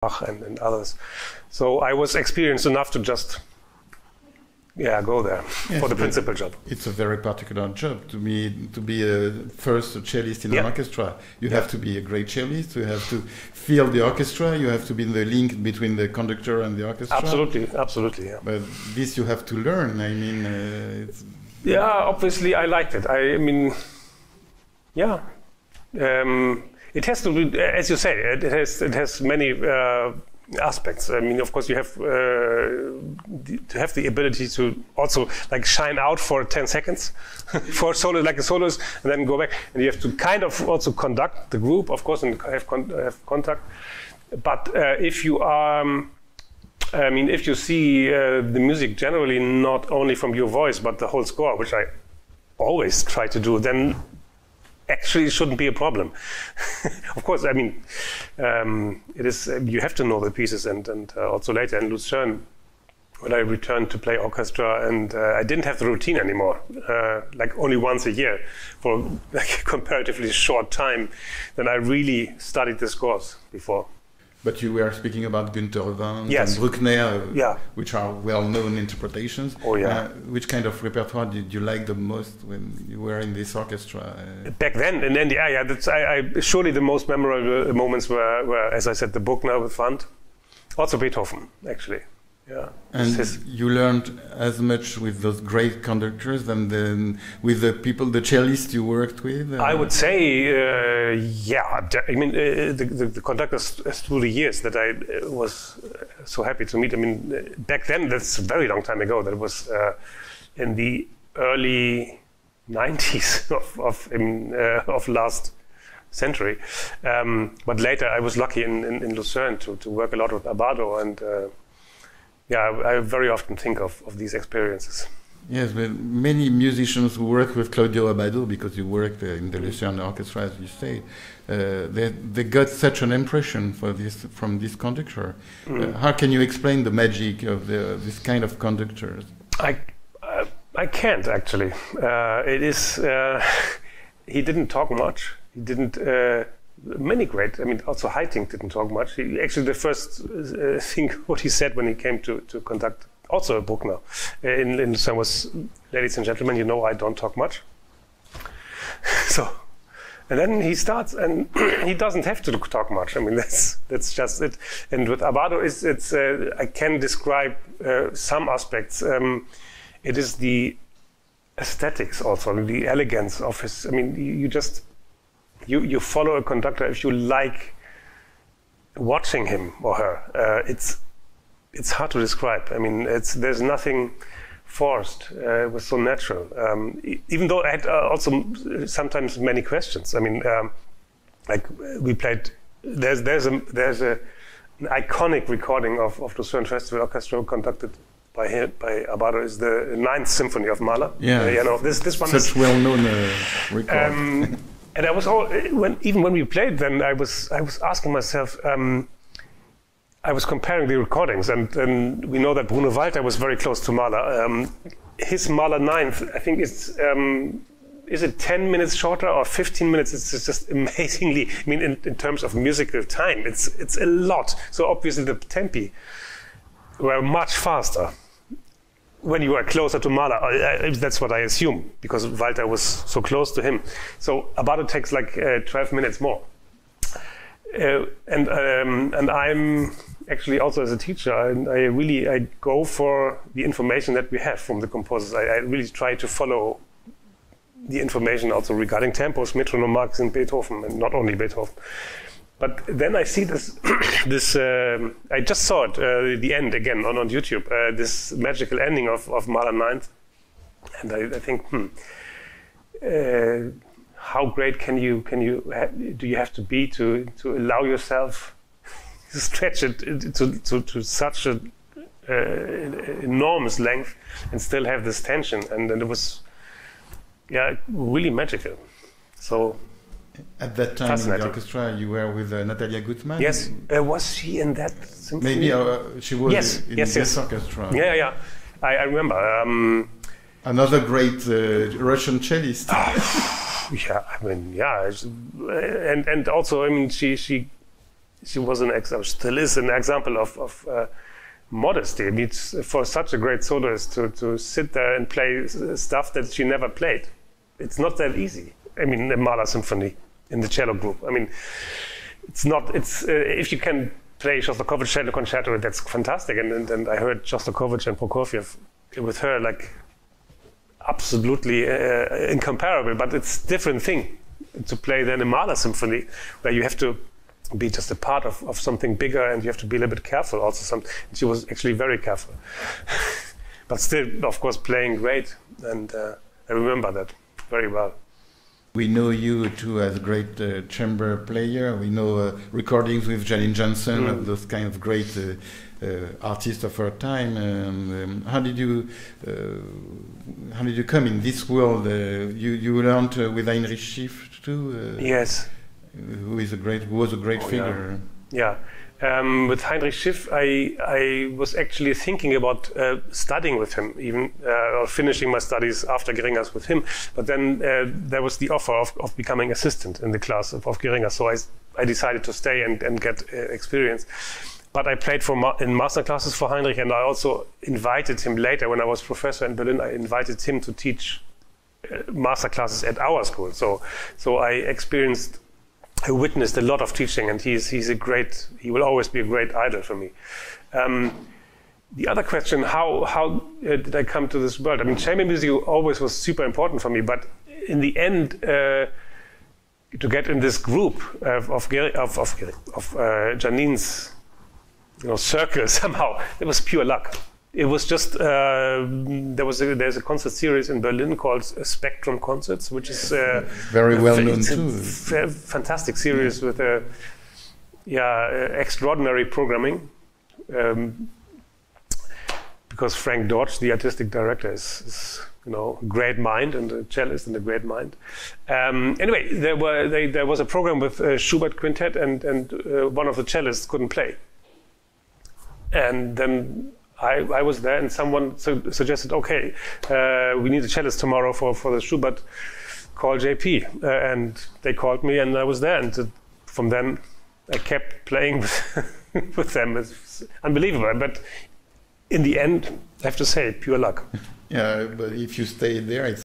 Bach and others. So I was experienced enough to just go there for the principal job. It's a very particular job to be a first cellist in an orchestra. You have to be a great cellist. You have to feel the orchestra. You have to be the link between the conductor and the orchestra. Absolutely. Yeah. But this you have to learn. I mean, obviously I liked it. I mean, it has to be, as you say, it has many aspects. I mean, of course, you have to have the ability to also like shine out for 10 seconds for solo, like a soloist, and then go back. And you have to kind of also conduct the group, of course, and have contact. But if you are, if you see the music generally not only from your voice but the whole score, which I always try to do, then actually it shouldn't be a problem. Of course, I mean, it is. You have to know the pieces, and also later in Lucerne, when I returned to play orchestra, and I didn't have the routine anymore, like only once a year for like a comparatively short time. Then I really studied the scores before. But you were speaking about Günther Owen yes. and Bruckner, which are well-known interpretations. Oh yeah. Which kind of repertoire did you like the most when you were in this orchestra? Back then, in India, that's surely the most memorable moments were, as I said, the Bruckner with Fund, also Beethoven, actually. Yeah. And you learned as much with those great conductors than with the people, the cellists you worked with? I would say, I mean, the conductors through the years that I was so happy to meet. I mean, back then, that's a very long time ago. That was in the early 90s of last century. But later, I was lucky in Lucerne to work a lot with Abbado and. I very often think of these experiences. Yes, but many musicians who work with Claudio Abbado, because you worked in the Lucerne Orchestra, as you say, they got such an impression from this conductor. How can you explain the magic of this kind of conductors? I can't actually. It is he didn't talk much. He didn't. Many great. I mean, also Haitink didn't talk much. Actually, the first thing what he said when he came to conduct also a Bruckner in Lucerne was, "Ladies and gentlemen, you know I don't talk much." So, and then he starts, and he doesn't have to talk much. I mean, that's just it. And with Abbado, it's I can describe some aspects. It is the aesthetics, also the elegance of his. I mean, you just. You follow a conductor if you like watching him or her. It's hard to describe. I mean, there's nothing forced. It was so natural. Even though I had also sometimes many questions. I mean, like we played. There's an iconic recording of Lucerne Festival Orchestra conducted by Abbado is the 9th Symphony of Mahler. Yeah, this one such well-known record. And I was even when we played, then I was asking myself. I was comparing the recordings, and we know that Bruno Walter was very close to Mahler. His Mahler 9th, I think it's is it 10 minutes shorter or 15 minutes? It's just amazingly. I mean, in terms of musical time, it's a lot. So obviously the tempi were much faster when you were closer to Mahler. That's what I assume, because Walter was so close to him. So Abbado takes like 12 minutes more. And I'm actually also as a teacher, I go for the information that we have from the composers. I really try to follow the information also regarding tempos, metronome marks in Beethoven, and not only Beethoven. But then I see this, I just saw it, the end again on YouTube, this magical ending of Mahler 9th. And I think, how great do you have to be to allow yourself to stretch it to such an enormous length and still have this tension? And it was, really magical. So. At that time in the orchestra, you were with Natalia Gutmann? Yes. Was she in that symphony? Maybe she was in this orchestra. Yeah. I remember. Another great Russian cellist. And also, I mean, she she was still is an example of modesty. I mean, it's for such a great soloist to sit there and play stuff that she never played. It's not that easy. I mean, the Mahler Symphony in the cello group. I mean, it's not. It's if you can play Shostakovich cello concerto, that's fantastic. And I heard Shostakovich and Prokofiev with her, like, absolutely incomparable. But it's a different thing to play than a Mahler Symphony, where you have to be just a part of something bigger, and you have to be a little bit careful also. She was actually very careful. But still, of course, playing great. And I remember that very well. We know you too as a great chamber player. We know recordings with Janine Johnson, of those kind of great artists of our time. How did you come in this world? You learned with Heinrich Schiff too. Yes. Who was a great figure. Yeah. With Heinrich Schiff, I was actually thinking about studying with him, even or finishing my studies after Geringers with him. But then there was the offer of becoming assistant in the class of Geringers, so I decided to stay and get experience. But I played in masterclasses for Heinrich, and I also invited him later when I was professor in Berlin. I invited him to teach masterclasses at our school. So I witnessed a lot of teaching, and he will always be a great idol for me. The other question, how did I come to this world? I mean, chamber music always was super important for me, but in the end, to get in this group of Janine's, circle somehow, it was pure luck. It was just there's a concert series in Berlin called Spectrum Concerts, which is very well known too. Fantastic series with extraordinary programming. Because Frank Dodge, the artistic director, is a great mind, and a cellist and a great mind. Anyway, there was a program with Schubert Quintet, and one of the cellists couldn't play, and then I was there, and someone suggested, okay, we need a cellist tomorrow for the Schubert. Call JP, and they called me, and I was there. And from then, I kept playing with them. It's unbelievable, but in the end, I have to say, pure luck. Yeah, but if you stay there,